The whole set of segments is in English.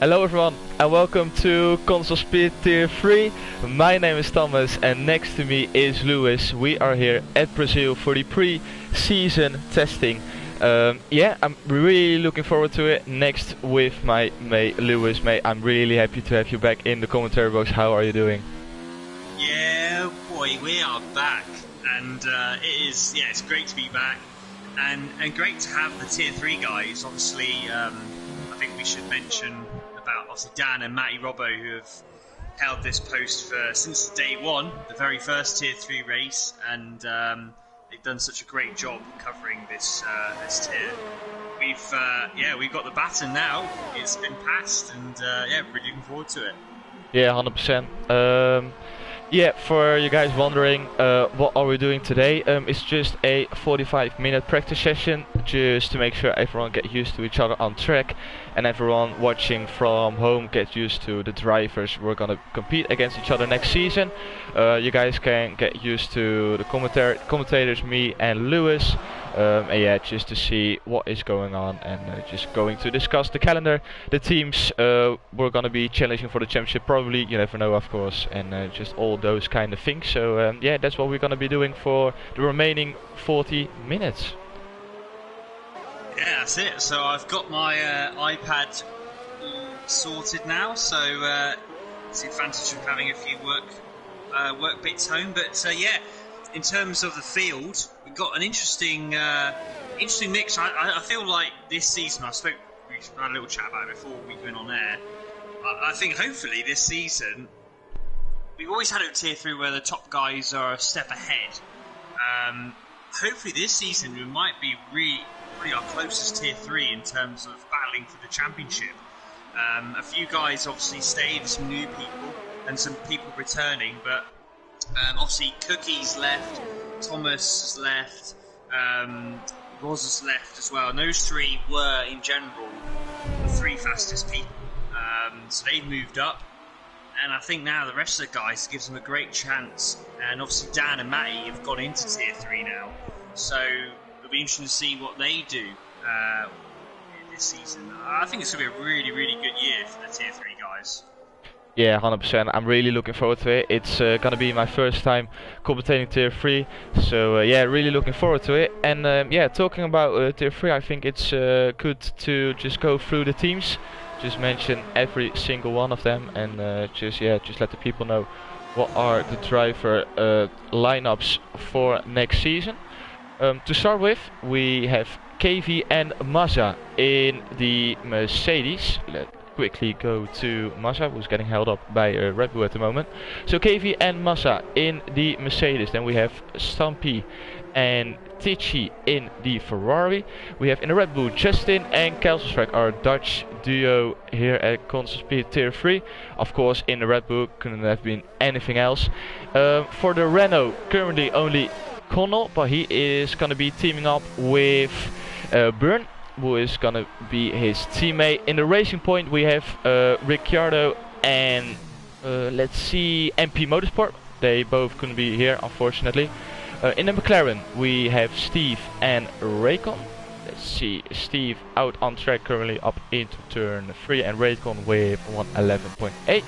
Hello everyone and welcome to Console Speed Tier 3. My name is Thomas and next to me is Lewis. We are here at Brazil for the pre-season testing. I'm really looking forward to it. Next with my mate Lewis. Mate, I'm really happy to have you back in the commentary box. How are you doing? Yeah, boy, we are back, and it's great to be back, and great to have the Tier 3 guys. Obviously, I think we should mention about obviously Dan and Matty Robbo, who have held this post since day one, the very first Tier 3 race, and they've done such a great job covering this tier. We've got the baton now. It's been passed, and really looking forward to it. Yeah, 100%. For you guys wondering, what are we doing today? It's just a 45-minute practice session, just to make sure everyone gets used to each other on track, and everyone watching from home gets used to the drivers we're gonna compete against each other next season. You guys can get used to the commentators, me and Lewis, just to see what is going on, and just going to discuss the calendar, the teams we're gonna be challenging for the championship, probably, you never know, of course, and just all those kind of things. So that's what we're gonna be doing for the remaining 40 minutes. Yeah, that's it. So I've got my iPad sorted now, so it's the advantage of having a few work bits home. But in terms of the field, we've got an interesting mix. I feel like this season, we had a little chat about it before we went on air. I think hopefully this season, we've always had a Tier 3 where the top guys are a step ahead. Hopefully this season we might be really our closest Tier 3 in terms of battling for the championship. A few guys obviously stayed, some new people and some people returning, but obviously Cookie's left, Thomas has left, Roz has left as well, and those three were in general the three fastest people, so they've moved up, and I think now the rest of the guys gives them a great chance, and obviously Dan and Matty have gone into Tier 3 now, so it'll be interesting to see what they do this season. I think it's going to be a really, really good year for the Tier 3 guys. Yeah, 100%. I'm really looking forward to it. It's gonna be my first time commentating Tier 3, so really looking forward to it. And talking about Tier 3, I think it's good to just go through the teams, just mention every single one of them, and just let the people know what are the driver lineups for next season. To start with, we have KV and Mazza in the Mercedes. Let's quickly go to Mazza, who's getting held up by Red Bull at the moment. So KV and Mazza in the Mercedes. Then we have Stampy and Tichy in the Ferrari. We have in the Red Bull Justin and Kelsenstrike, our Dutch duo here at Console Speed Tier 3. Of course, in the Red Bull couldn't have been anything else. For the Renault, currently only Connell, but he is going to be teaming up with Byrne, who is going to be his teammate. In the Racing Point, we have Ricciardo and MP Motorsport. They both couldn't be here, unfortunately. In the McLaren, we have Steve and Raycon. Let's see, Steve out on track currently up into turn 3, and Raycon with 111.8.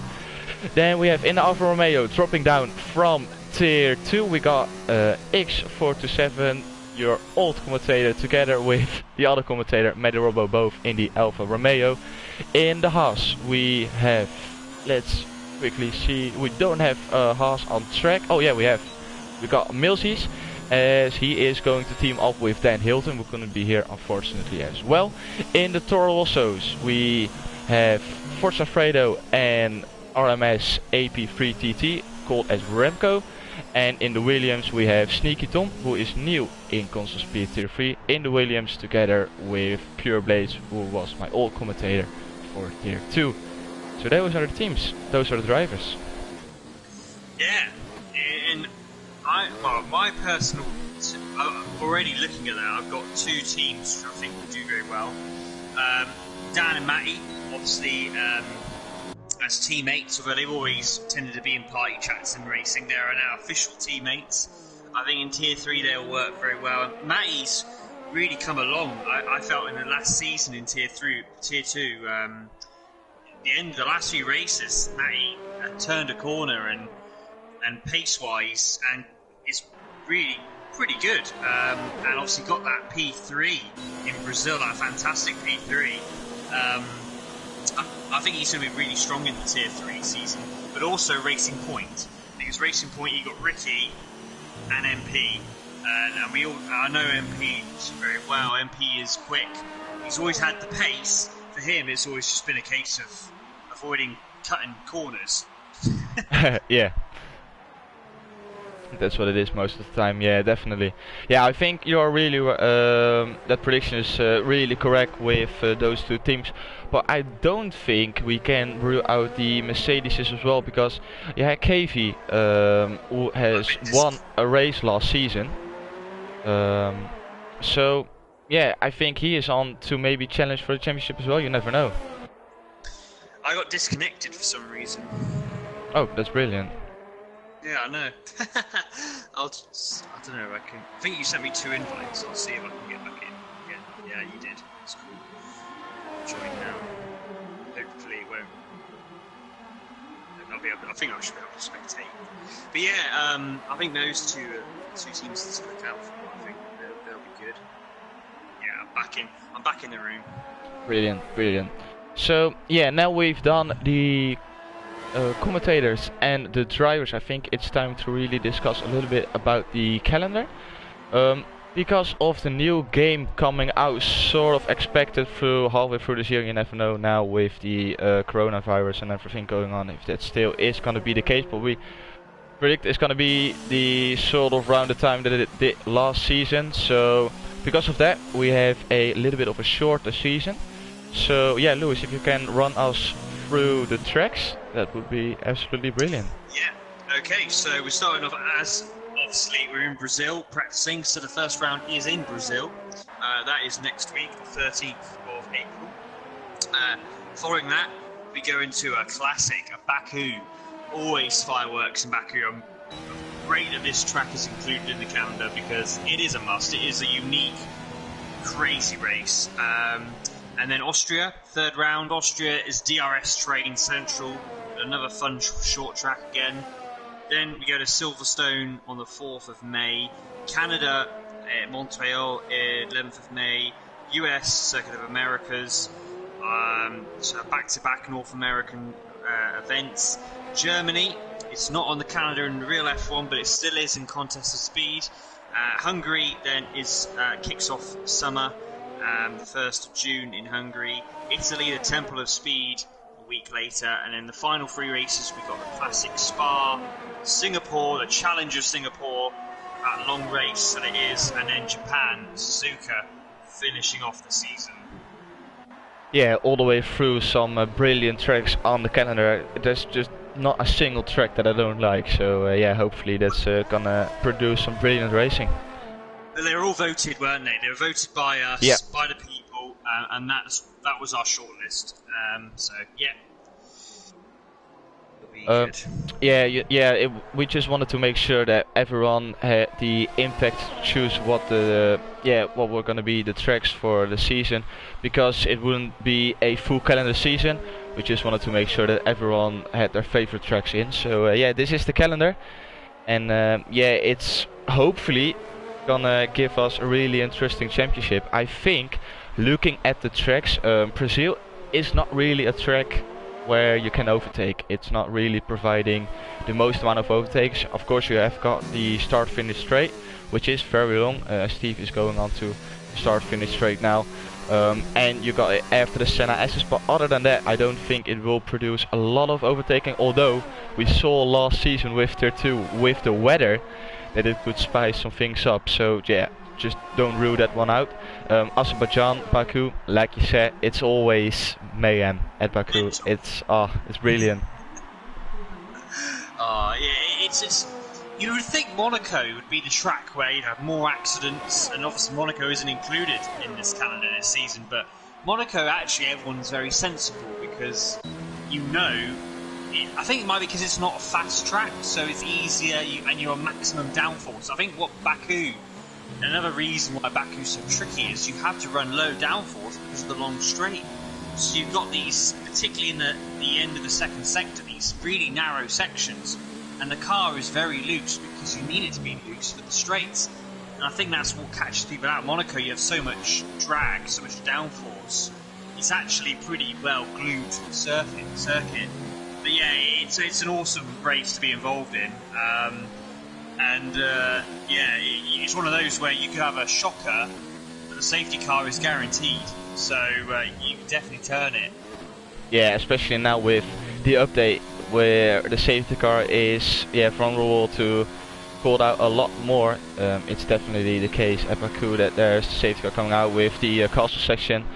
Then we have in the Alfa Romeo, dropping down from Tier 2, we got X427, your old commentator, together with the other commentator, Matty Robbo, both in the Alfa Romeo. In the Haas, we have, let's quickly see, we don't have Haas on track. Oh yeah, we got Milsies, as he is going to team up with Dan Hilton, who couldn't be here unfortunately as well. In the Toro Rossos, we have Forza Fredo and RMS AP3TT, called as Remco. And in the Williams, we have Sneaky Tom, who is new in Console Speed Tier 3 in the Williams, together with Pure Blades, who was my old commentator for Tier 2. So those are the teams, those are the drivers. Yeah, and my personal, already looking at that, I've got two teams which I think will do very well. Dan and Matty, obviously, as teammates, although they've always tended to be in party chats and racing, they are now official teammates. I think in Tier 3 they'll work very well. Matty's really come along. I felt in the last season in Tier 2, the end of the last few races, Matty turned a corner and pace-wise, and it's really pretty good. And obviously got that P3 in Brazil, that fantastic P3. I think he's going to be really strong in the Tier 3 season, but also Racing Point, because Racing Point, you got Ricky and MP, and I know MP very well. MP is quick. He's always had the pace. For him, it's always just been a case of avoiding cutting corners. Yeah. That's what it is most of the time. Yeah, definitely. Yeah, I think you're really that prediction is really correct with those two teams. But I don't think we can rule out the Mercedes as well, because yeah, KV who has won a race last season. So yeah, I think he is on to maybe challenge for the championship as well. You never know. I got disconnected for some reason. Oh, that's brilliant. Yeah, I know. I don't know. I think you sent me 2 invites. I'll see if I can get back in again. Yeah, you did. That's cool. Join now. Hopefully it won't. I think I should be able to spectate. But yeah, I think those two teams to look out for. I think they'll be good. Yeah, I'm back in the room. Brilliant, brilliant. So yeah, now we've done the commentators and the drivers. I think it's time to really discuss a little bit about the calendar, because of the new game coming out, sort of expected through halfway through this year. You never know now with the coronavirus and everything going on if that still is going to be the case, but we predict it's going to be the sort of around the time that it did last season. So because of that, we have a little bit of a shorter season. So yeah, Lewis, if you can run us through the tracks, that would be absolutely brilliant. Yeah, okay, so we're starting off, as obviously we're in Brazil practicing, so the first round is in Brazil. That is next week, 13th of April. Following that, we go into a classic, a Baku. Always fireworks in Baku. I'm great that this track is included in the calendar because it is a must. It is a unique, crazy race. And then Austria, third round. Austria is DRS Train Central, another fun short track again. Then we go to Silverstone on the 4th of May. Canada, Montreal, 11th of May. US, Circuit of Americas. So back-to-back North American events. Germany, it's not on the calendar in the real F1, but it still is in Contest of Speed. Hungary then kicks off summer. The 1st of June in Hungary. Italy, the Temple of Speed, a week later. And then the final 3 races, we've got the Classic Spa, Singapore, the Challenge of Singapore, that long race that it is, and then Japan, Suzuka, finishing off the season. Yeah, all the way through some brilliant tracks on the calendar. There's just not a single track that I don't like. So yeah, hopefully that's gonna produce some brilliant racing. They were all voted, weren't they? They were voted by us, by the people, and that was our shortlist. So yeah, it'll be good. Yeah. We just wanted to make sure that everyone had the impact to choose what were going to be the tracks for the season, because it wouldn't be a full calendar season. We just wanted to make sure that everyone had their favorite tracks in. So yeah, this is the calendar, and yeah, it's hopefully gonna give us a really interesting championship. I think, looking at the tracks, Brazil is not really a track where you can overtake. It's not really providing the most amount of overtakes. Of course, you have got the start-finish straight, which is very long. Steve is going on to start-finish straight now, and you got it after the Senna S's. But other than that, I don't think it will produce a lot of overtaking. Although we saw last season with Tier 2 with the weather that it could spice some things up. So yeah, just don't rule that one out. Azerbaijan, Baku, like you said, it's always mayhem at Baku. It's brilliant. Yeah, it's just, you would think Monaco would be the track where you'd have more accidents, and obviously Monaco isn't included in this calendar this season, but Monaco, actually everyone's very sensible because I think it might be because it's not a fast track, so it's easier and you're on maximum downforce. I think another reason why Baku's so tricky is you have to run low downforce because of the long straight. So you've got these, particularly in the end of the second sector, these really narrow sections, and the car is very loose because you need it to be loose for the straights. And I think that's what catches people out. Monaco, you have so much drag, so much downforce. It's actually pretty well glued to the circuit. But yeah, it's an awesome race to be involved in. It's one of those where you could have a shocker, but the safety car is guaranteed. So you can definitely turn it. Yeah, especially now with the update where the safety car is vulnerable to called out a lot more. It's definitely the case at Baku that there's the safety car coming out with the castle section,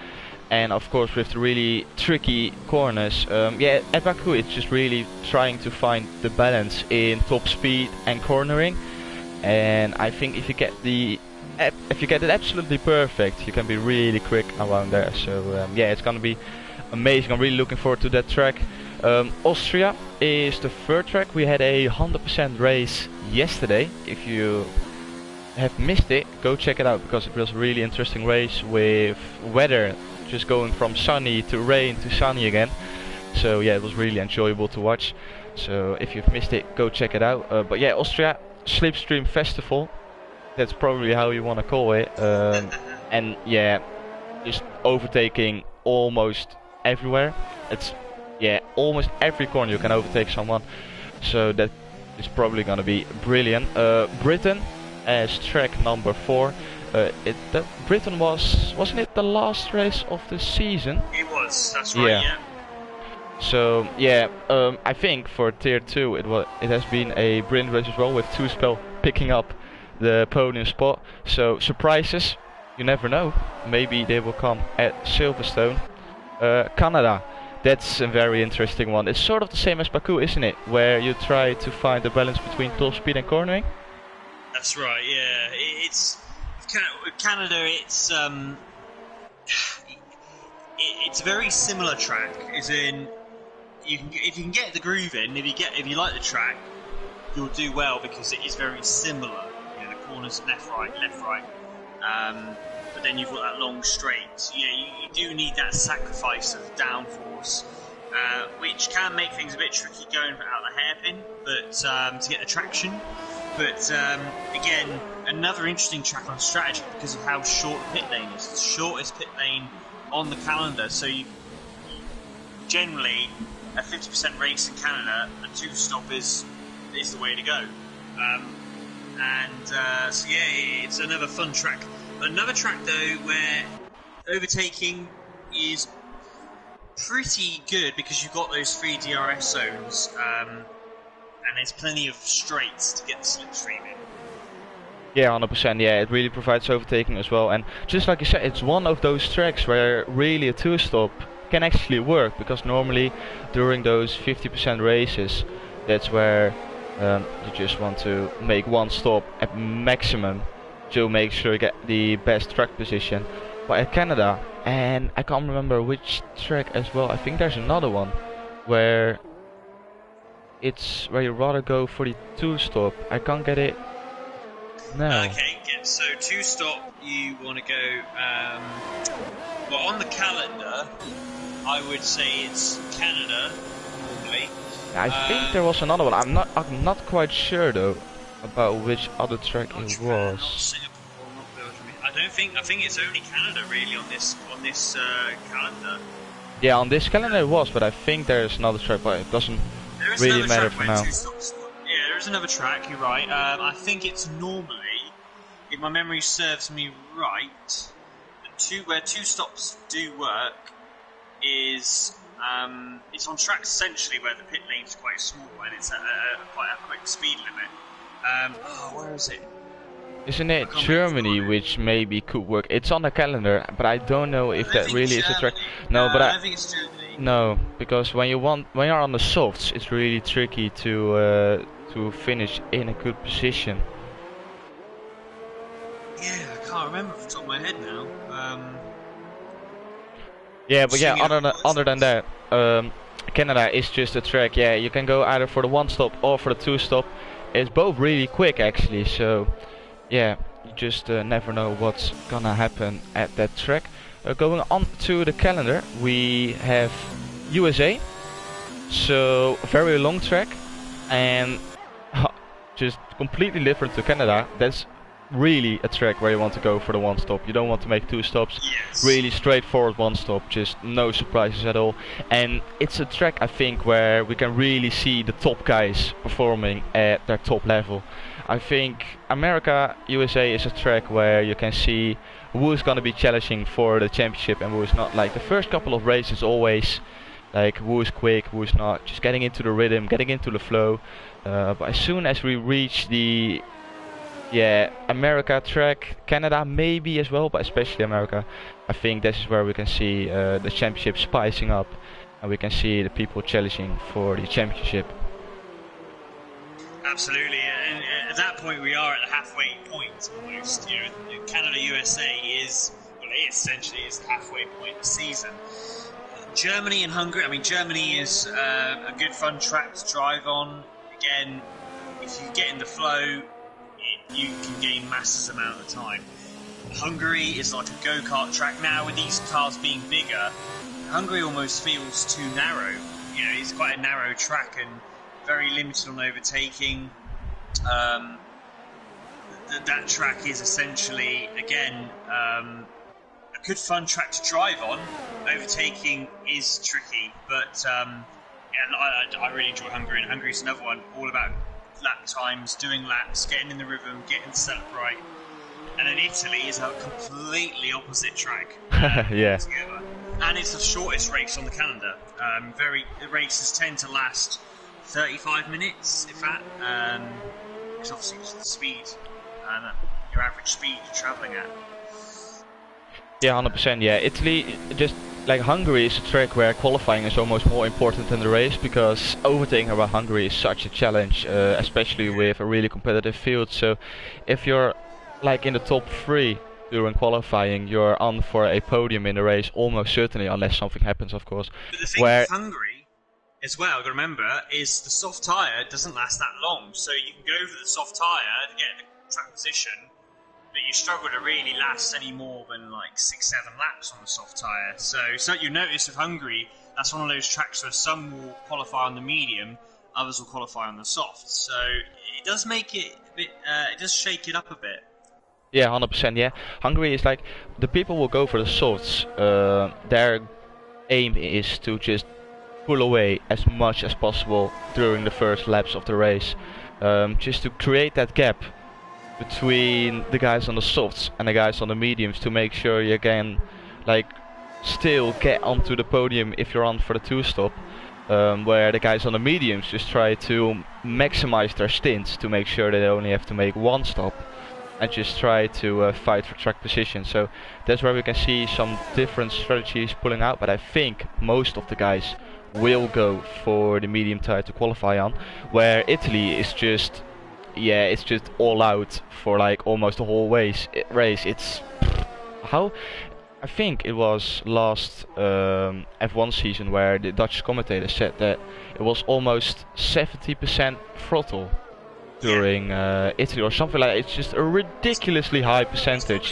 and of course with the really tricky corners. At Baku it's just really trying to find the balance in top speed and cornering, and I think if you get it absolutely perfect, you can be really quick around there. So it's gonna be amazing. I'm really looking forward to that track. Austria is the third track. We had a 100% race yesterday. If you have missed it, go check it out, because it was a really interesting race with weather just going from sunny to rain to sunny again. So yeah, it was really enjoyable to watch. So if you've missed it, go check it out. But yeah, Austria Slipstream Festival, that's probably how you want to call it. And yeah, just overtaking almost everywhere. It's almost every corner you can overtake someone, so that is probably gonna be brilliant. Britain as track number 4. Britain wasn't it the last race of the season? It was, that's right, yeah. So I think for tier 2 it has been a brilliant race as well, with Two Spell picking up the podium spot. So surprises, you never know, maybe they will come at Silverstone. Canada, that's a very interesting one. It's sort of the same as Baku, isn't it? Where you try to find the balance between top speed and cornering. That's right. Yeah, it's Canada. It's a very similar track. As in, if you can get the groove in, if you like the track, you'll do well, because it is very similar. You know, the corners left, right. But then you've got that long straight. So yeah, you do need that sacrifice of downforce, which can make things a bit tricky going out the hairpin, but to get the traction. But again, another interesting track on strategy because of how short the pit lane is. It's the shortest pit lane on the calendar, so you generally a 50% race in Canada, a 2-stop is the way to go. So yeah, it's another fun track. Another track though where overtaking is pretty good because you've got those 3 DRS zones, and there's plenty of straights to get the slipstream in. Yeah, 100%. Yeah, it really provides overtaking as well. And just like you said, it's one of those tracks where really a 2-stop can actually work, because normally during those 50% races, that's where you just want to make one stop at maximum to make sure you get the best track position. But at Canada, and I can't remember which track as well, I think there's another one where it's where you rather go for the 2-stop. I can't get it. No. Okay, so 2-stop, you want to go. Well, on the calendar, I would say it's Canada normally. I think there was another one. I'm not quite sure though about which other track it was. Not Singapore, not Belgium. I think it's only Canada really on this calendar. Yeah, on this calendar it was, but I think there's another track, but it doesn't really matter for now. Yeah, there is another track. You're right. I think it's normally, if my memory serves me right, where 2-stops do work is it's on tracks essentially where the pit lane's quite small and it's quite a quick speed limit. Where is it? Isn't it Germany, which maybe could work? It's on the calendar, but I don't know if that really is a track. No, but I don't think it's Germany. No, because when you're on the softs, it's really tricky to finish in a good position. Yeah, I can't remember off the top of my head now. Yeah, but yeah, other than that, Canada is just a track. Yeah, you can go either for the 1-stop or for the 2-stop. It's both really quick actually, so yeah, you just never know what's gonna happen at that track. Going on to the calendar, we have USA, so very long track, and just completely different to Canada. That's really a track where you want to go for the one stop. You don't want to make two stops. Yes. Really straightforward one stop, just no surprises at all. And it's a track, I think, where we can really see the top guys performing at their top level. I think America, USA is a track where you can see who is going to be challenging for the championship and who is not. Like the first couple of races always like who is quick, who is not, just getting into the rhythm, getting into the flow. But as soon as we reach the America track, Canada maybe as well, but especially America, I think this is where we can see the championship spicing up, and we can see the people challenging for the championship. Absolutely, and at that point we are at the halfway point almost. You know, Canada USA is, well, it essentially is the halfway point of the season. Germany and Hungary. I mean, Germany is a good fun track to drive on. Again, if you get in the flow, you can gain massive amount of time. Hungary is like a go-kart track now. With these cars being bigger, Hungary almost feels too narrow. You know, it's quite a narrow track and very limited on overtaking. That track is essentially, again, a good fun track to drive on. Overtaking is tricky, but I really enjoy Hungary, and Hungary's another one all about lap times, doing laps, getting in the rhythm, getting the setup right. And then Italy is a completely opposite track. Yeah. Together. And it's the shortest race on the calendar. The races tend to last 35 minutes, if that. Because obviously it's the speed and your average speed you're travelling at. Yeah, 100%. Yeah, Italy, just like Hungary is a track where qualifying is almost more important than the race, because overtaking around Hungary is such a challenge, especially with a really competitive field. So if you're like in the top 3 during qualifying, you're on for a podium in the race almost certainly, unless something happens, of course. But the thing with Hungary as well, got to remember, is the soft tyre doesn't last that long. So you can go for the soft tyre to get the track position, but you struggle to really last any more than like 6-7 laps on the soft tyre. So you notice with Hungary, that's one of those tracks where some will qualify on the medium, others will qualify on the soft. So it does make it a bit, it does shake it up a bit. Yeah, 100%. Yeah, Hungary is like, the people will go for the softs. Their aim is to just pull away as much as possible during the first laps of the race, just to create that gap between the guys on the softs and the guys on the mediums, to make sure you can like still get onto the podium if you're on for the 2-stop, where the guys on the mediums just try to maximize their stints to make sure they only have to make 1 stop and just try to fight for track position. So that's where we can see some different strategies pulling out, but I think most of the guys will go for the medium tire to qualify on, where Italy is just, yeah, it's just all out for like almost the whole race. It's how, I think it was last F1 season where the Dutch commentator said that it was almost 70% throttle during Italy or something like that. It's just a ridiculously high percentage.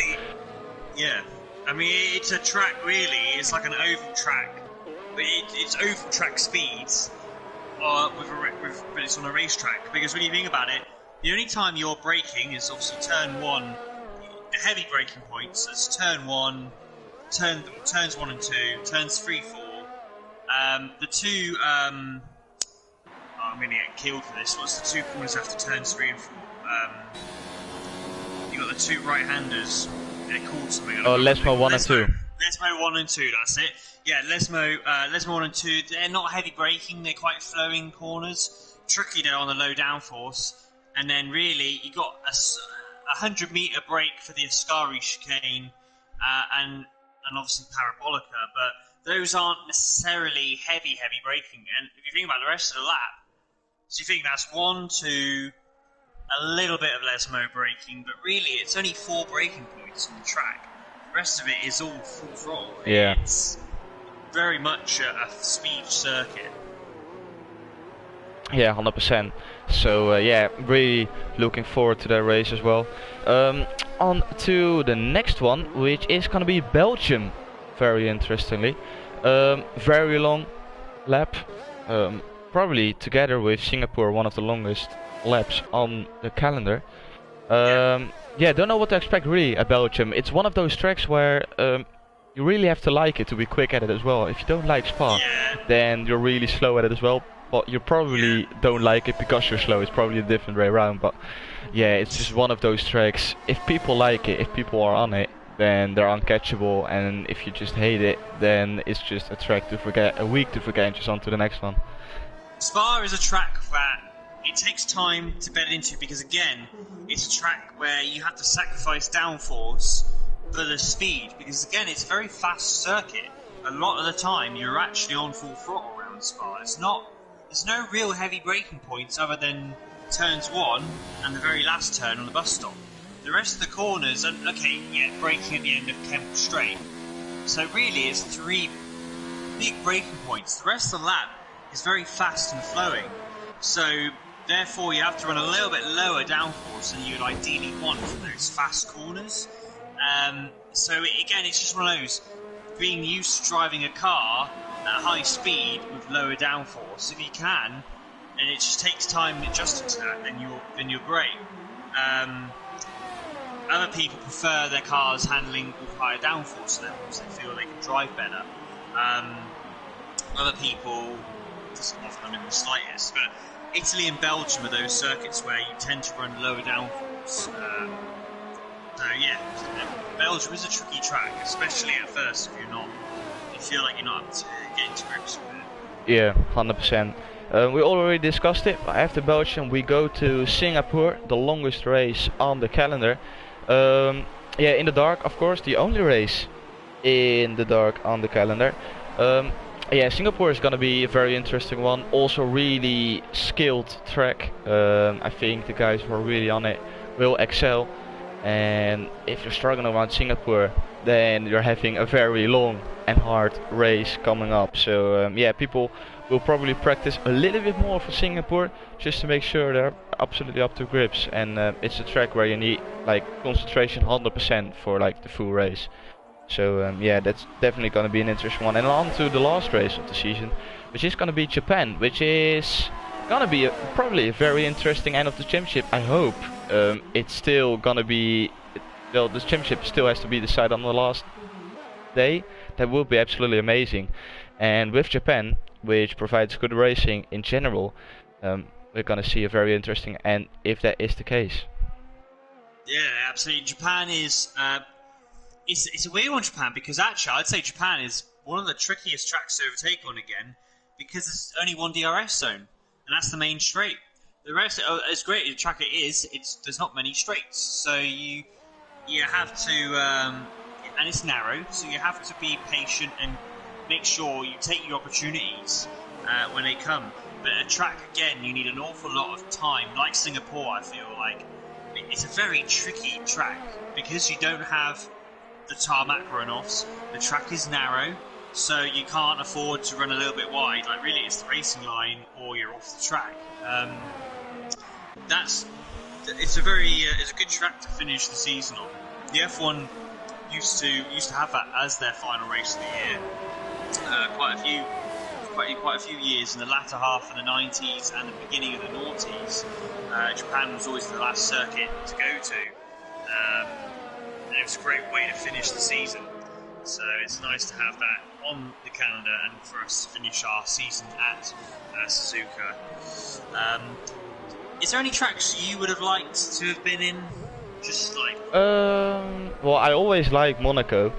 Yeah, I mean, it's a track really, it's like an oval track, but it's oval track speeds, but it's on a racetrack, because when you think about it, the only time you're braking is obviously turn 1, the heavy braking points, that's turn 1, turns 1 and 2, turns 3, 4. The two, I'm going to get killed for this. What's the 2 corners after turns 3 and 4? You got the 2 right-handers. They're called something. Oh, Lesmo 1 and 2. Lesmo 1 and 2, that's it. Yeah, Lesmo 1 and 2. They're not heavy braking. They're quite flowing corners. Tricky though on the low downforce. And then really, you got a 100-meter break for the Ascari chicane, and obviously Parabolica, but those aren't necessarily heavy braking. And if you think about the rest of the lap, so you think that's 1, 2, a little bit of Lesmo braking, but really it's only 4 braking points on the track. The rest of it is all full throttle. Yeah. It's very much a speed circuit. Yeah, 100%. So yeah, really looking forward to that race as well. On to the next one, which is gonna be Belgium. very interestingly. Very long lap, probably together with Singapore one of the longest laps on the calendar. Yeah, don't know what to expect really at Belgium. It's one of those tracks where you really have to like it to be quick at it as well. If you don't like Spa, then you're really slow at it as well. But you probably don't like it because you're slow. It's probably a different way around. But yeah, it's just one of those tracks. If people like it, if people are on it, then they're uncatchable. And if you just hate it, then it's just a track to forget, a week to forget, and just on to the next one. Spa is a track that it takes time to bed into because, again, it's a track where you have to sacrifice downforce for the speed because, again, it's a very fast circuit. A lot of the time, you're actually on full throttle around Spa. There's no real heavy braking points other than turns 1 and the very last turn on the bus stop. The rest of the corners, and okay, yeah, braking at the end of Kemp Straight. So really, it's 3 big braking points. The rest of the lap is very fast and flowing. So therefore, you have to run a little bit lower downforce than you'd ideally want for those fast corners. So again, it's just one of those, being used to driving a car at high speed with lower downforce, if you can, and it just takes time adjusting to that, then you're great. Other people prefer their cars handling with higher downforce levels. They feel they can drive better. Other people doesn't offer them in the slightest, but Italy and Belgium are those circuits where you tend to run lower downforce. So yeah, Belgium is a tricky track, especially at first if you feel like you're not up to getting to grips with it. Yeah, 100%. We already discussed it. After Belgium, we go to Singapore, the longest race on the calendar. Yeah, in the dark, of course, the only race in the dark on the calendar. Yeah, Singapore is gonna be a very interesting one. Also, really skilled track. I think the guys who are really on it will excel. And if you're struggling around Singapore, then you're having a very long and hard race coming up. So yeah, people will probably practice a little bit more for Singapore just to make sure they're absolutely up to grips. And it's a track where you need like concentration 100% for like the full race. So yeah, that's definitely going to be an interesting one. And on to the last race of the season, which is going to be Japan, which is going to be probably a very interesting end of the championship. I hope it's still going to be, well, the championship still has to be decided on the last day. That will be absolutely amazing. And with Japan, which provides good racing in general, we're going to see a very interesting end if that is the case. Yeah, absolutely. Japan is it's a weird one, Japan, because actually I'd say Japan is one of the trickiest tracks to overtake on again, because there's only one DRS zone, and that's the main straight. The rest, as great as a track it is, there's not many straights, so you have to, and it's narrow, so you have to be patient and make sure you take your opportunities when they come. But a track, again, you need an awful lot of time, like Singapore. I feel like it's a very tricky track because you don't have the tarmac runoffs. The track is narrow, so you can't afford to run a little bit wide. Like really, it's the racing line or you're off the track. It's a good track to finish the season on. The F1 used to have that as their final race of the year. Quite a few years in the latter half of the 90s and the beginning of the noughties. Japan was always the last circuit to go to. And it was a great way to finish the season. So it's nice to have that on the calendar and for us to finish our season at Suzuka. Is there any tracks you would have liked to have been in? Just like... Well, I always like Monaco.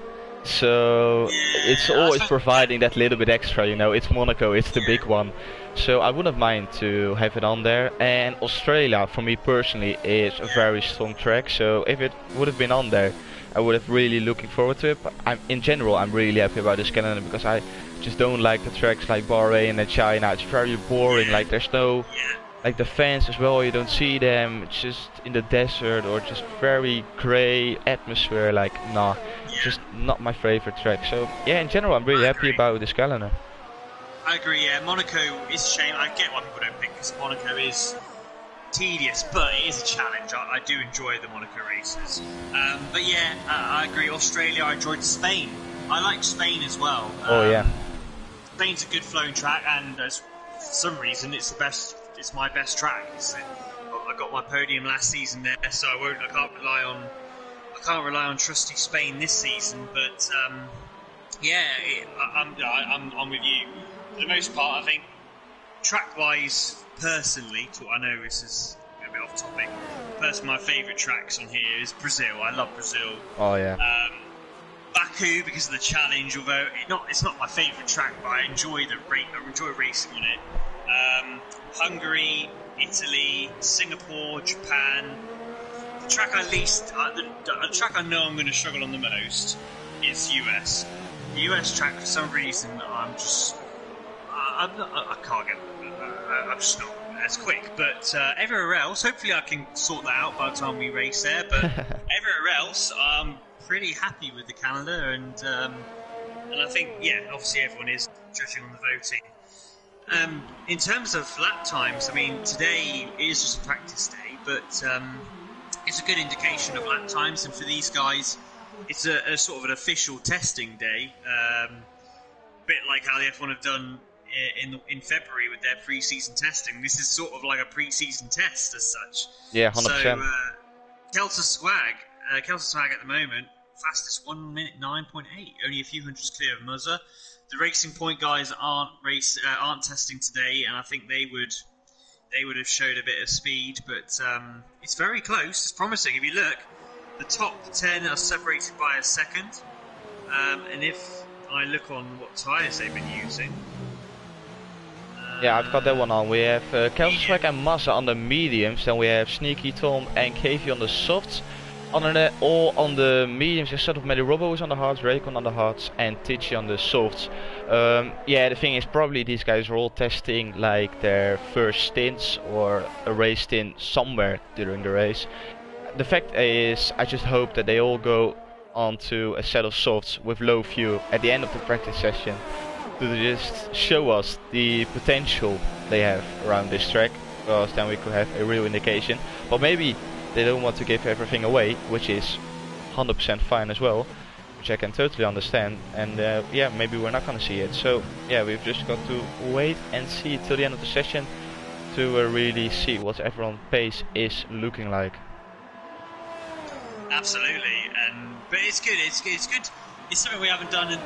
So it's always providing that little bit extra, you know. It's Monaco, it's the big one. So I wouldn't mind to have it on there. And Australia, for me personally, is a very strong track. So if it would have been on there, I would have really looking forward to it. But in general, I'm really happy about this calendar because I just don't like the tracks like Bahrain and China. It's very boring. Like there's no, like the fans as well. You don't see them. It's just in the desert or just very grey atmosphere. Like nah. Just not my favorite track. So yeah, in general, I'm really happy about this calendar. I agree. Yeah, Monaco is a shame. I get why people don't pick because Monaco is tedious, but it is a challenge. I do enjoy the Monaco races. But yeah, I agree. Australia, I enjoyed Spain. I like Spain as well. Oh yeah. Spain's a good flowing track, and for some reason it's the best. It's my best track. I got my podium last season there, so I can't rely on trusty Spain this season. But I'm with you. For the most part, I think track-wise, personally, I know this is a bit off topic. Personally, my favourite tracks on here is Brazil. I love Brazil. Oh yeah. Baku because of the challenge, although it's not my favourite track, but I enjoy racing on it. Hungary, Italy, Singapore, Japan. The track the track I know I'm going to struggle on the most is US. The US track, for some reason, I can't get. I'm just not as quick. But everywhere else, hopefully I can sort that out by the time we race there. But everywhere else, I'm pretty happy with the calendar, and I think, obviously everyone is judging on the voting. In terms of lap times, I mean, today is just a practice day, but it's a good indication of lap times, and for these guys, it's a sort of an official testing day, a bit like how the F1 have done in February with their pre-season testing. This is sort of like a pre-season test as such. Yeah, 100%. So, Kelter Swag at the moment, fastest 1 minute 9.8, only a few hundreds clear of Muzza. The Racing Point guys aren't testing today, and I think they would have showed a bit of speed, but it's very close. It's promising. If you look, the top 10 are separated by a second, and if I look on what tyres they've been using. Yeah, I've got that one on. We have Kelsey and Massa on the mediums, then we have Sneaky Tom and KV on the softs. All on the mediums, instead of Medirobo is on the hards, Raycon on the hards, and Tichy on the softs. Yeah, the thing is, probably these guys are all testing like their first stints or a race stint somewhere during the race. The fact is, I just hope that they all go onto a set of softs with low fuel at the end of the practice session to just show us the potential they have around this track, because then we could have a real indication. But maybe they don't want to give everything away, which is 100% fine as well, which I can totally understand, and yeah, maybe we're not gonna see it. So yeah, we've just got to wait and see till the end of the session to really see what everyone's pace is looking like. Absolutely, but it's good. It's good. It's something we haven't done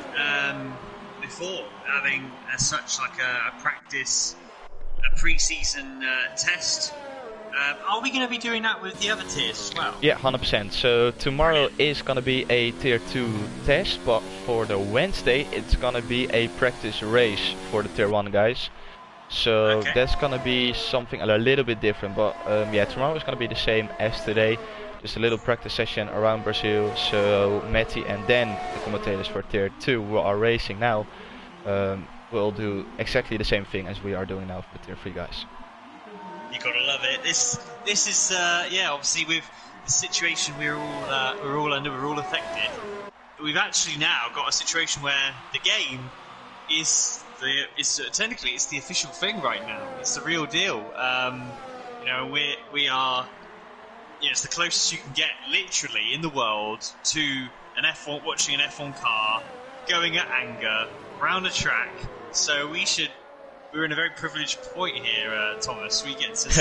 before, having such like a practice, a pre-season test. Are we going to be doing that with the other tiers as well? Yeah, 100%. So tomorrow is going to be a tier 2 test, but for the Wednesday it's going to be a practice race for the tier 1 guys. So that's going to be something a little bit different, but yeah, tomorrow is going to be the same as today. Just a little practice session around Brazil, so Matty and then the commentators for tier 2 who are racing now will do exactly the same thing as we are doing now for the tier 3 guys. You gotta love it. This is obviously with the situation we're all under, we're all affected. We've actually now got a situation where the game is technically it's the official thing right now. It's the real deal. We are. It's the closest you can get, literally, in the world to an F1, watching an F1 car going at anger around a track. So we're in a very privileged point here, Thomas. We get to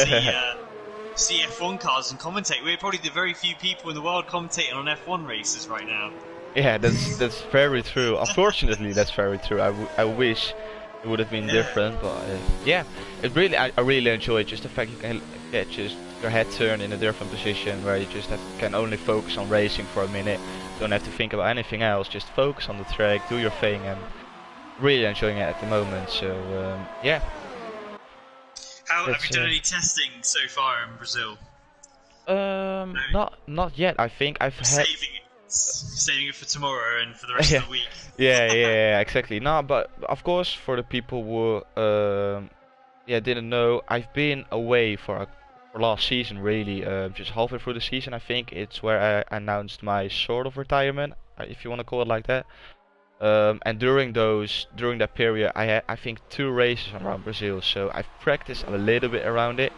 see F1 cars and commentate. We're probably the very few people in the world commentating on F1 races right now. Yeah, that's very true. Unfortunately, that's very true. I wish it would have been different, but yeah, I really enjoy it. Just the fact you can get just your head turned in a different position where you just can only focus on racing for a minute. Don't have to think about anything else. Just focus on the track, do your thing, and really enjoying it at the moment. So yeah. Have you done any testing so far in Brazil? No? Not yet. I think I've saving it for tomorrow and for the rest of the week. yeah, exactly. No, but of course for the people who didn't know, I've been away for last season, really, just halfway through the season. I think it's where I announced my sort of retirement, if you want to call it like that. And during that period, I had, I think, 2 races around Brazil, so I've practiced a little bit around it.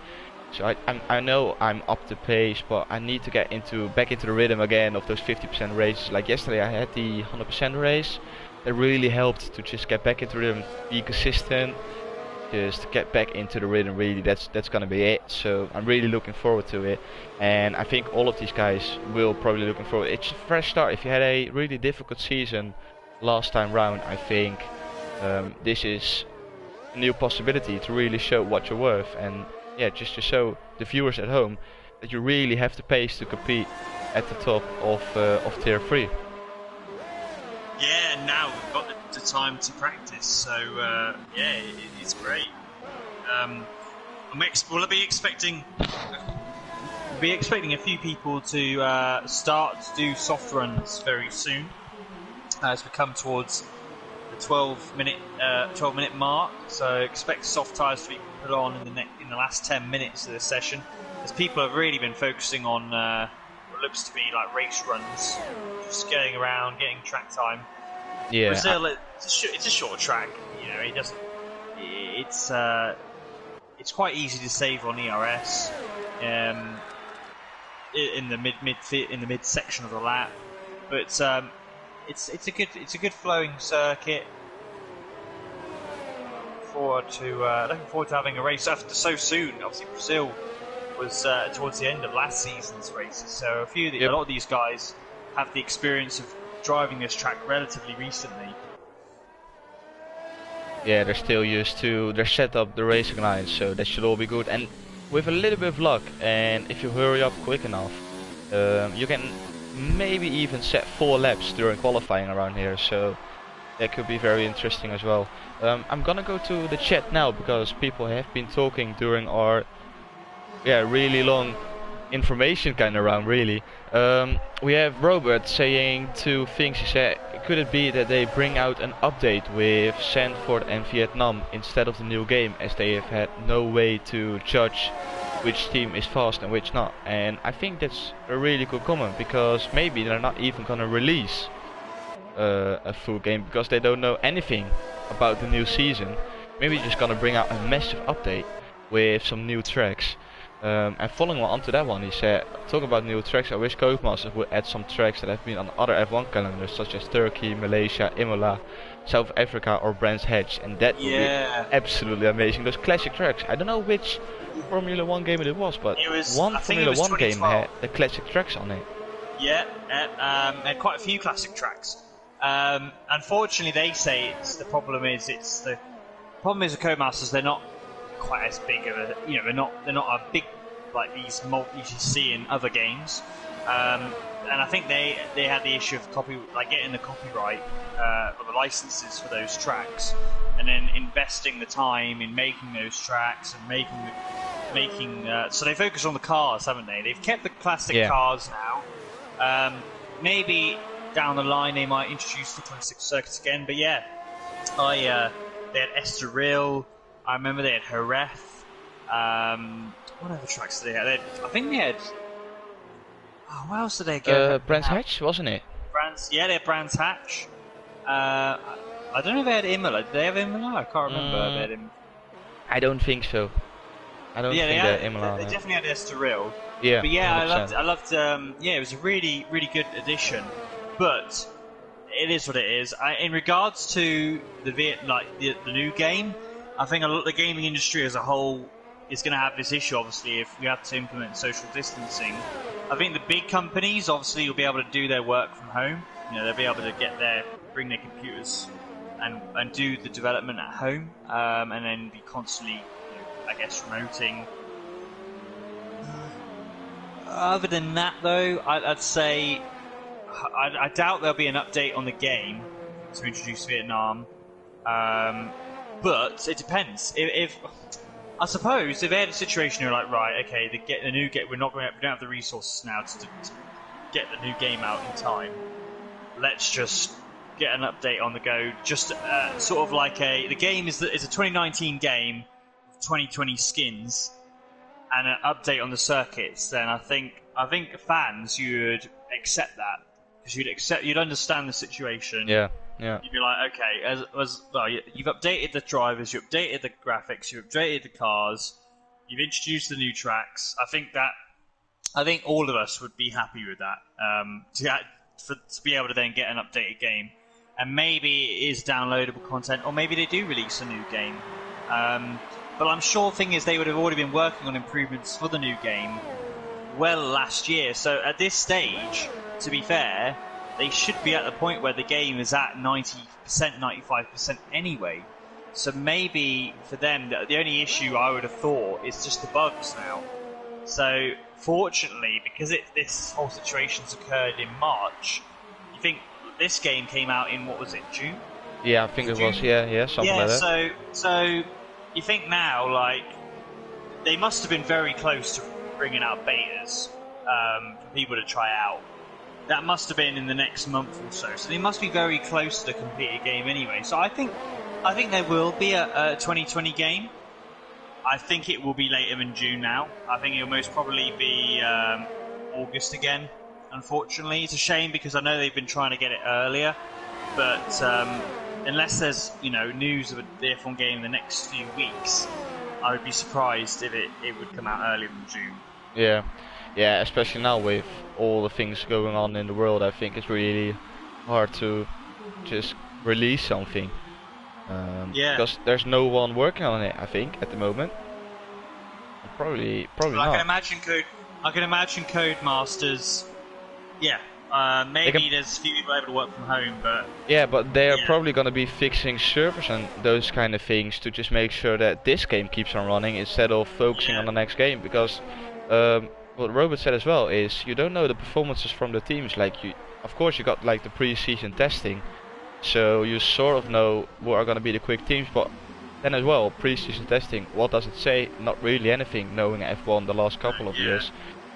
So I know I'm up to pace, but I need to get back into the rhythm again of those 50% races. Like yesterday, I had the 100% race. That really helped to just get back into rhythm, be consistent, just get back into the rhythm. Really, that's gonna be it. So I'm really looking forward to it, and I think all of these guys will probably looking forward. It's a fresh start. If you had a really difficult season last time round, I think this is a new possibility to really show what you're worth, and yeah, just to show the viewers at home that you really have the pace to compete at the top of tier 3. Yeah, now we've got the time to practice, so yeah, it's great. We'll be expecting a few people to start to do soft runs very soon as we come towards the 12-minute mark. So expect soft tyres to be put on in the last 10 minutes of the session, as people have really been focusing on what looks to be like race runs, just getting around, getting track time. Yeah, Brazil, it's a short track. You know, it doesn't. It's quite easy to save on ERS in the mid section of the lap, but it's a good flowing circuit. Looking forward to having a race after so soon. Obviously, Brazil was towards the end of last season's races, so a lot of these guys have the experience of driving this track relatively recently. Yeah, they're still used to their setup, the racing lines, so that should all be good. And with a little bit of luck, and if you hurry up quick enough, you can maybe even set 4 laps during qualifying around here, so that could be very interesting as well. I'm gonna go to the chat now, because people have been talking during our really long information kind of round, really. We have Robert saying 2 things. He said, could it be that they bring out an update with Sanford and Vietnam instead of the new game, as they have had no way to judge which team is fast and which not? And I think that's a really good comment, because maybe they're not even gonna release a full game because they don't know anything about the new season. Maybe just gonna bring out a massive update with some new tracks. And following on to that one, he said, talking about new tracks, I wish Codemasters would add some tracks that have been on other F1 calendars, such as Turkey, Malaysia, Imola, South Africa or Brands Hatch, and that would be absolutely amazing. Those classic tracks. I don't know which Formula 1 game it was, but one Formula 1 game had the classic tracks on it. Yeah, and quite a few classic tracks. Unfortunately, they say the problem is with Codemasters, they're not quite as big of a, they're not a big like these you see in other games, and I think they had the issue of getting the copyright or the licenses for those tracks, and then investing the time in making those tracks and making so they focus on the cars, haven't they? They've kept the classic cars now. Maybe down the line they might introduce the classic circuits again, but they had Estoril. I remember they had Jerez. What other tracks did they have? I think they had. Oh, what else did they go? Brands Hatch, wasn't it? They had Brands Hatch. I don't know if they had Imola. Did they have Imola? I can't remember if they had Imola. I don't think so. I don't think they had Imola. They definitely had Estoril. Yeah. But yeah, 100%. I loved. It was a really, really good addition. But it is what it is. In regards to the new game, I think the gaming industry as a whole is going to have this issue, obviously, if we have to implement social distancing. I think the big companies, obviously, will be able to do their work from home. They'll be able to bring their computers and do the development at home, and then be constantly, remoting. Other than that, though, I'd say I doubt there'll be an update on the game to introduce Vietnam. But it depends. I suppose if they had a situation where right, okay, we don't have the resources now to get the new game out in time. Let's just get an update on the go. Just sort of like the game is a 2019 game, 2020 skins, and an update on the circuits. Then I think fans, you'd accept that, because you'd understand the situation. Yeah. You'd be like, okay, you've updated the drivers, you updated the graphics, you updated the cars, You've introduced the new tracks. I think all of us would be happy with that. To be able to then get an updated game, and maybe it is downloadable content, or maybe they do release a new game. But I'm sure the thing is they would have already been working on improvements for the new game well last year. So at this stage, to be fair, they should be at the point where the game is at 90%, 95% anyway. So maybe for them, the only issue I would have thought is just the bugs now. So fortunately, because this whole situation's occurred in March, you think this game came out in, what was it, June? Yeah, I think it was, something like that. So you think now, like, they must have been very close to bringing out betas for people to try out. That must have been in the next month or so. So they must be very close to the completed game anyway. So I think there will be a 2020 game. I think it will be later than June now. I think it'll most probably be August again, unfortunately. It's a shame because I know they've been trying to get it earlier. But unless there's news of the F1 game in the next few weeks, I would be surprised if it would come out earlier than June. Yeah, especially now with all the things going on in the world. I think it's really hard to just release something. Because there's no one working on it, I think, at the moment. Probably not. I can imagine Codemasters. Yeah, maybe there's a few people able to work from home, but but they are probably going to be fixing servers and those kind of things to just make sure that this game keeps on running instead of focusing on the next game. Because what Robert said as well is you don't know the performances from the teams. Like of course, you got like the pre-season testing. So you sort of know what are going to be the quick teams, but then as well, pre-season testing, what does it say? Not really anything, knowing F1 the last couple of years.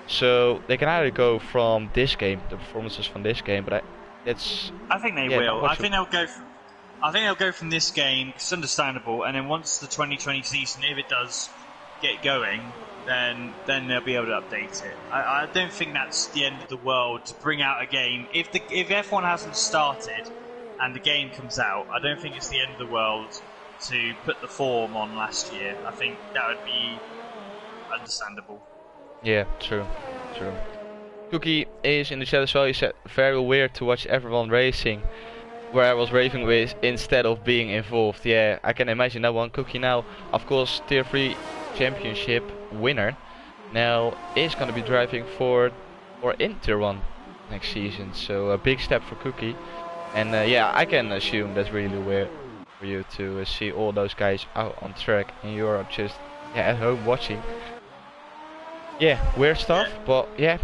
So they can either go from this game, the performances from this game, but I think they will. I think they'll go from this game. It's understandable, and then once the 2020 season, if it does get going, then they'll be able to update it. I don't think that's the end of the world to bring out a game if F1 hasn't started and the game comes out. I don't think it's the end of the world to put the form on last year. I think that would be understandable. Yeah, true. Cookie is in the chat as well. He said, very weird to watch everyone racing where I was racing with instead of being involved. Yeah, I can imagine that one. Cookie now, of course, Tier 3 championship winner, now is going to be driving for or in Tier 1 next season. So a big step for Cookie. And I can assume that's really weird for you to see all those guys out on track in Europe just at home watching. Yeah, weird stuff, but yeah,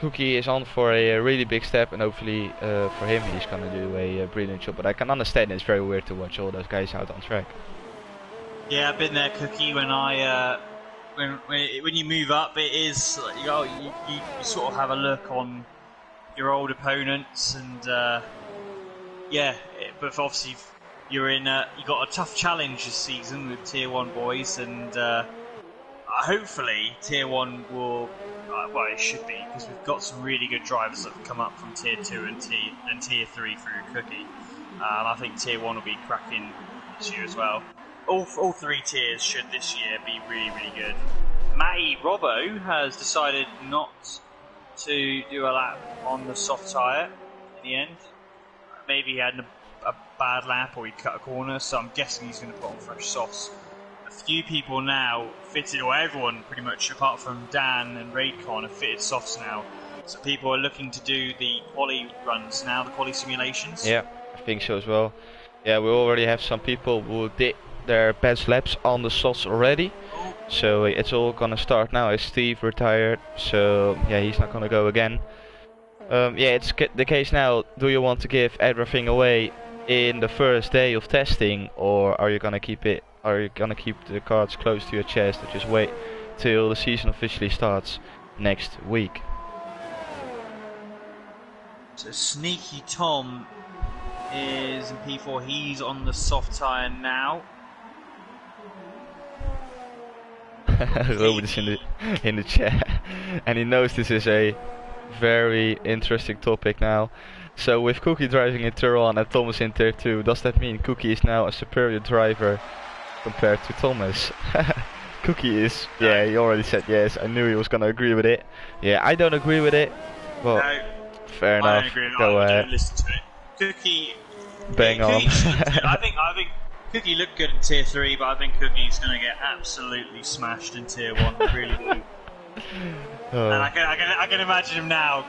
Cookie is on for a really big step, and hopefully for him he's gonna do a brilliant job. But I can understand it's very weird to watch all those guys out on track. Yeah, I've been there, Cookie. When you move up, it is you sort of have a look on your old opponents, and but obviously you got a tough challenge this season with Tier 1 boys, and hopefully Tier 1 will, well, it should be, because we've got some really good drivers that have come up from Tier 2 and Tier 3 through Cookie. I think Tier 1 will be cracking this year as well. All three tiers should this year be really, really good. Matty Robbo has decided not to do a lap on the soft tyre in the end. Maybe he had a bad lap or he cut a corner, so I'm guessing he's going to put on fresh softs. A few people now fitted, or everyone pretty much apart from Dan and Raidcon have fitted softs now. So people are looking to do the quali runs now, the quali simulations. Yeah, I think so as well. Yeah, we already have some people who did their best laps on the softs already. So it's all gonna start now. As Steve retired, so yeah, he's not gonna go again. It's the case now. Do you want to give everything away in the first day of testing, or are you gonna keep it? Are you gonna keep the cards close to your chest and just wait till the season officially starts next week? So Sneaky Tom is in P4. He's on the soft tyre now. Robert is in the chat, and he knows this is a very interesting topic now. So with Cookie driving in Tier 1 and Thomas in Tier 2, does that mean Cookie is now a superior driver compared to Thomas? Cookie is, No. yeah, he already said yes. I knew he was gonna agree with it. Yeah, I don't agree with it, but No, fair I enough. don't agree. Go I ahead, don't listen to it. Cookie, bang on. Cookie just looked good. I think Cookie looked good in Tier 3, but I think Cookie's going to get absolutely smashed in Tier 1. I really do. Oh. And I can imagine him now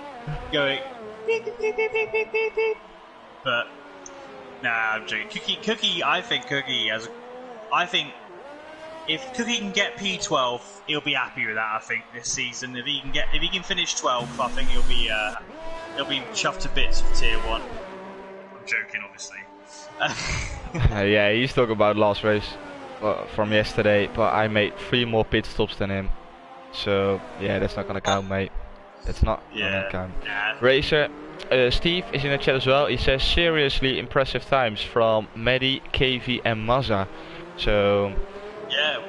going beep, beep, beep, beep, beep, beep, beep, beep. But nah, I'm joking. I think if Cookie can get P12, he'll be happy with that. I think this season, if he can finish 12th, I think he'll be chuffed to bits for Tier 1. I'm joking, obviously. Yeah, he's talking about last race from yesterday, but I made 3 more pit stops than him. So yeah, that's not gonna count, mate. That's not gonna count. Nah. Racer, Steve is in the chat as well. He says seriously impressive times from Medi, KV and Mazza. So yeah,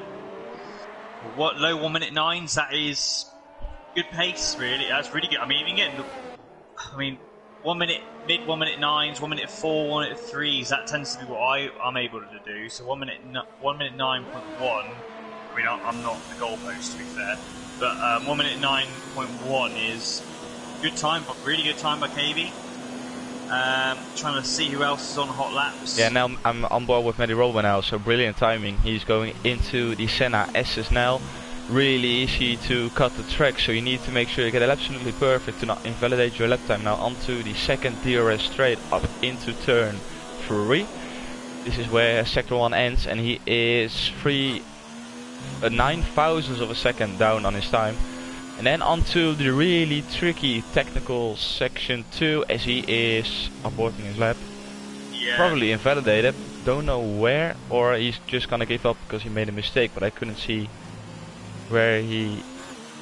what low 1 minute 9s? That is good pace, really. That's really good. I mean, even getting 1 minute, mid 1 minute 9s, 1 minute 4, 1 minute 3s. That tends to be what I'm able to do. So 1 minute 9.1. I mean, I'm not the goalpost, to be fair, but 1 minute 9.1 is good time, but really good time by KV. Trying to see who else is on hot laps. yeah, now I'm on board with Medi Roller now, so brilliant timing. He's going into the Senna SS now. Really easy to cut the track, so you need to make sure you get it absolutely perfect to not invalidate your lap time. Now onto the second DRS straight up into turn 3. This is where sector 1 ends, and he is 9 thousandths of a second down on his time. And then onto the really tricky technical section 2 as he is aborting his lap. Yeah. Probably invalidated, don't know where, or he's just gonna give up because he made a mistake, but I couldn't see where he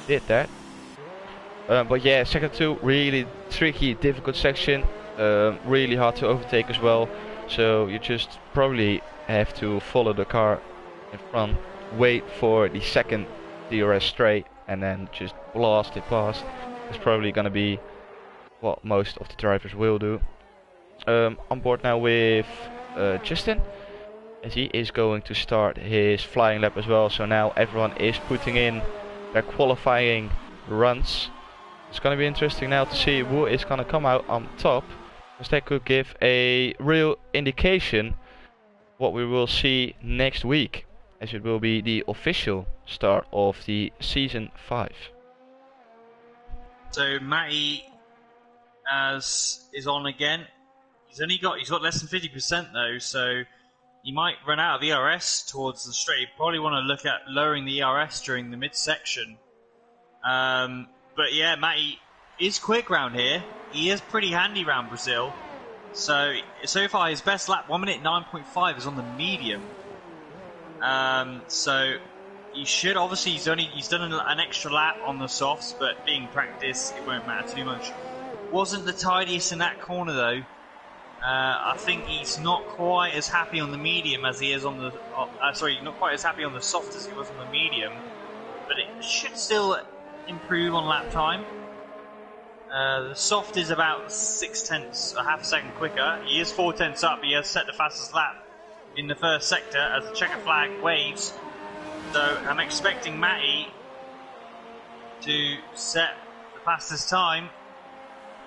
did that. But yeah, second 2, really tricky, difficult section, really hard to overtake as well. So you just probably have to follow the car in front, wait for the second DRS straight, and then just blast it past. It's probably gonna be what most of the drivers will do. On board now with Justin, as he is going to start his flying lap as well. So now everyone is putting in their qualifying runs. It's gonna be interesting now to see who is gonna come out on top, because that could give a real indication what we will see next week, as it will be the official start of the season 5. So Matty is on again. He's got less than 50% though, so he might run out of ERS towards the straight. He'd probably want to look at lowering the ERS during the midsection. But yeah, Matty is quick round here. He is pretty handy round Brazil. So far his best lap, 1 minute 9.5, is on the medium. So he should, obviously he's done an extra lap on the softs, but being practice, it won't matter too much. Wasn't the tidiest in that corner though. I think he's not quite as happy on the medium as he is on the not quite as happy on the soft as he was on the medium, but it should still improve on lap time. The soft is about 0.6, a half a second quicker. He is 0.4 up. He has set the fastest lap in the first sector as the checker flag waves. So I'm expecting Matty to set the fastest time.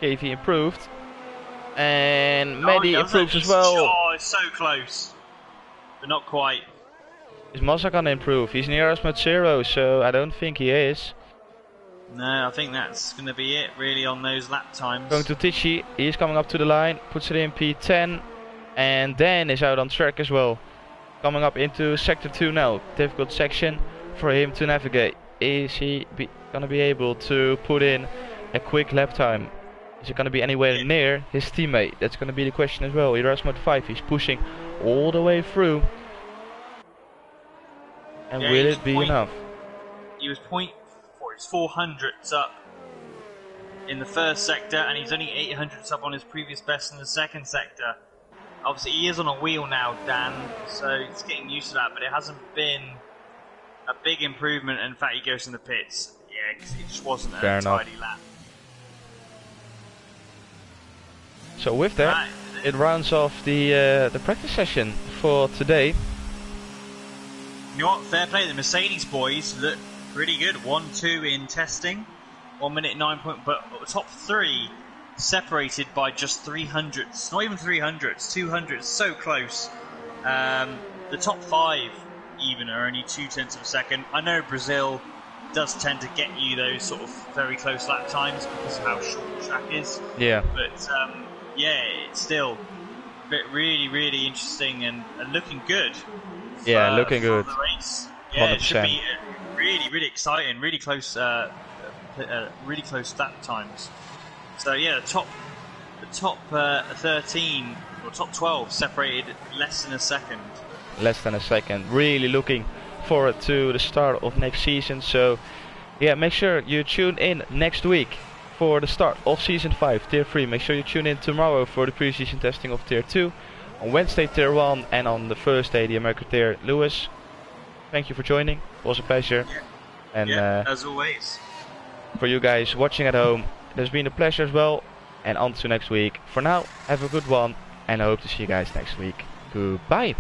KV improved, and Medi improves as well. Oh, it's so close, but not quite. Is Mazza gonna improve? He's near us with 0, so I don't think he is. No, I think that's going to be it really on those lap times. Going to Tichy, he's coming up to the line, puts it in P10, and Dan is out on track as well. Coming up into sector 2 now, difficult section for him to navigate. Is he gonna be able to put in a quick lap time? Is it gonna be anywhere near his teammate? That's gonna be the question as well. Erasmus 5, he's pushing all the way through. And will it be enough? He was 400s up in the first sector, and he's only 800s up on his previous best in the second sector. Obviously he is on a wheel now, Dan, so he's getting used to that, but it hasn't been a big improvement. In fact, he goes in the pits, yeah, because it just wasn't a tidy lap. So with that, it rounds off the practice session for today. You know what? Fair play. The Mercedes boys look pretty good. 1-2 in testing. 1 minute 9 point. But top three separated by just 300ths. Not even 300ths. 200ths. So close. The top five even are only 0.2 of a second. I know Brazil does tend to get you those sort of very close lap times because of how short the track is. Yeah. But yeah, it's still really, really interesting and looking good. Yeah, looking good. The race. Yeah, 100%. it should be really, really exciting. Really close lap times. So yeah, the top 13 or top 12 separated less than a second. Less than a second. Really looking forward to the start of next season. So yeah, make sure you tune in next week for the start of season 5 tier 3. Make sure you tune in tomorrow for the pre-season testing of tier 2, on Wednesday tier 1, and on the Thursday the American tier. Lewis, thank you for joining. It was a pleasure. Yeah. And as always, for you guys watching at home, it has been a pleasure as well. And on to next week. For now, have a good one, and I hope to see you guys next week. Goodbye.